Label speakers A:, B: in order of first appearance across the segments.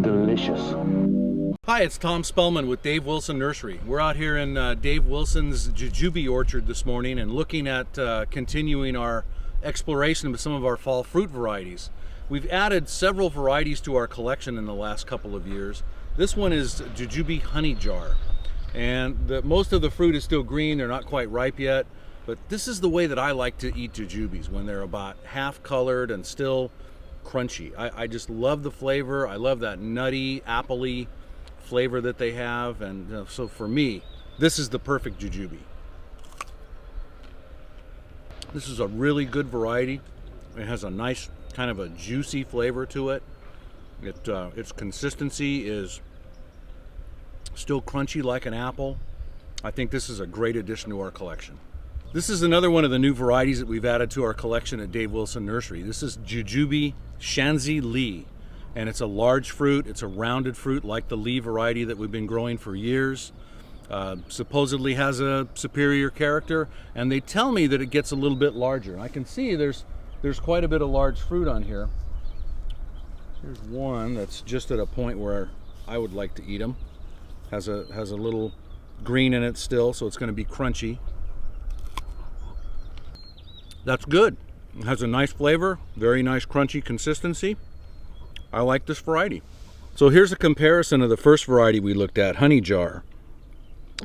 A: Delicious.
B: Hi, it's Tom Spellman with Dave Wilson Nursery. We're out here in Dave Wilson's Jujube orchard this morning and looking at continuing our exploration of some of our fall fruit varieties. We've added several varieties to our collection in the last couple of years. This one is Jujube Honey Jar, and most of the fruit is still green. They're not quite ripe yet, but this is the way that I like to eat Jujubes, when they're about half colored and still crunchy. I just love the flavor. I love that nutty, appley flavor that they have, and so for me, this is the perfect Jujube. This is a really good variety. It has a nice kind of a juicy flavor to it. Its consistency is still crunchy like an apple. I think this is a great addition to our collection. This is another one of the new varieties that we've added to our collection at Dave Wilson Nursery. This is Jujube Shanzi Li, and it's a large fruit. It's a rounded fruit like the Li variety that we've been growing for years. Supposedly has a superior character, and they tell me that it gets a little bit larger. I can see there's quite a bit of large fruit on here. Here's one that's just at a point where I would like to eat them. Has a little green in it still, so it's going to be crunchy. That's good. It has a nice flavor, very nice crunchy consistency. I like this variety. So here's a comparison of the first variety we looked at, Honey Jar.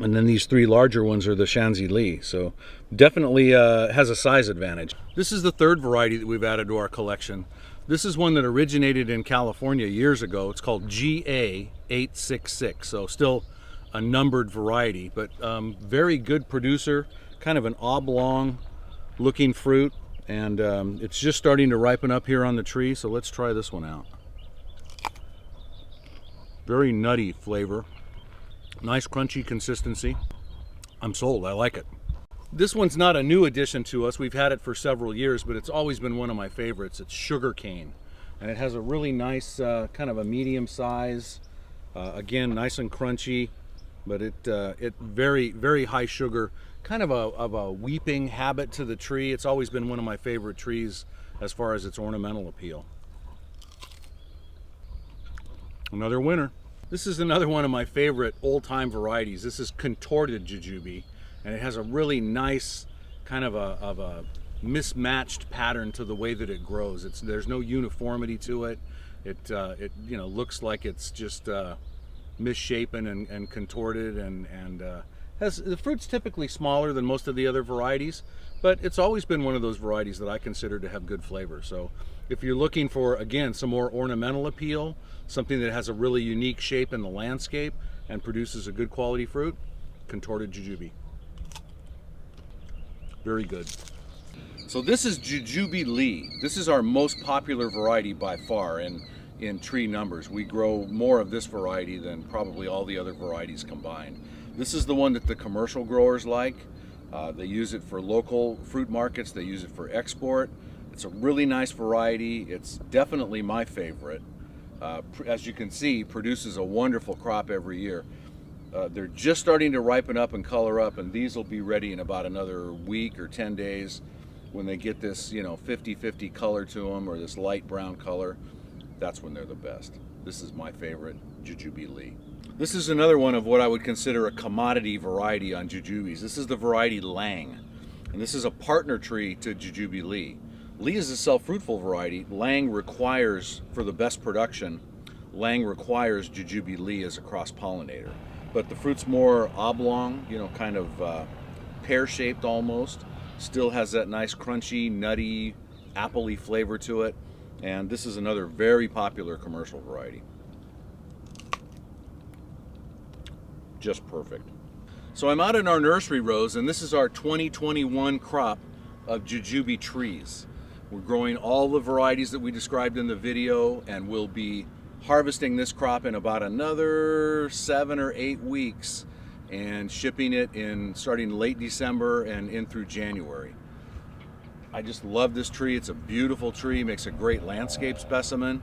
B: And then these three larger ones are the Shanzi Li. So definitely has a size advantage. This is the third variety that we've added to our collection. This is one that originated in California years ago. It's called GA866. So still a numbered variety, but very good producer, kind of an oblong looking fruit, and it's just starting to ripen up here on the tree. So let's try this one out. Very nutty flavor. Nice crunchy consistency. I'm sold. I like it. This one's not a new addition to us. We've had it for several years, but it's always been one of my favorites. It's Sugar Cane, and it has a really nice kind of a medium size. Again, nice and crunchy, but it very high sugar. Kind of a weeping habit to the tree. It's always been one of my favorite trees as far as its ornamental appeal. Another winner. This is another one of my favorite old-time varieties. This is Contorted Jujube, and it has a really nice kind of a mismatched pattern to the way that it grows. There's no uniformity to it. It looks like it's just misshapen and contorted, and the fruit's typically smaller than most of the other varieties, but it's always been one of those varieties that I consider to have good flavor. So if you're looking for, again, some more ornamental appeal, something that has a really unique shape in the landscape and produces a good quality fruit, Contorted Jujube. Very good. So this is Jujube Li. This is our most popular variety by far in tree numbers. We grow more of this variety than probably all the other varieties combined. This is the one that the commercial growers like. They use it for local fruit markets. They use it for export. It's a really nice variety. It's definitely my favorite. As you can see, produces a wonderful crop every year. They're just starting to ripen up and color up, and these will be ready in about another week or 10 days when they get this 50-50 color to them, or this light brown color. That's when they're the best. This is my favorite, Jujube Li. This is another one of what I would consider a commodity variety on Jujubes. This is the variety Lang, and this is a partner tree to Jujube Li. Li is a self-fruitful variety. Lang requires, for the best production, Lang requires Jujube Li as a cross-pollinator. But the fruit's more oblong, kind of pear-shaped almost. Still has that nice crunchy, nutty, appley flavor to it. And this is another very popular commercial variety. Just perfect. So I'm out in our nursery rows, and this is our 2021 crop of Jujube trees. We're growing all the varieties that we described in the video, and we'll be harvesting this crop in about another 7 or 8 weeks and shipping it in starting late December and in through January. I just love this tree. It's a beautiful tree, makes a great landscape specimen,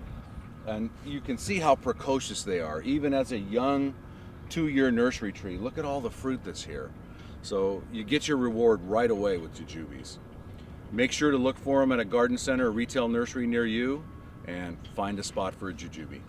B: and you can see how precocious they are. Even as a young 2-year nursery tree, look at all the fruit that's here. So you get your reward right away with Jujubes. Make sure to look for them at a garden center or retail nursery near you and find a spot for a Jujube.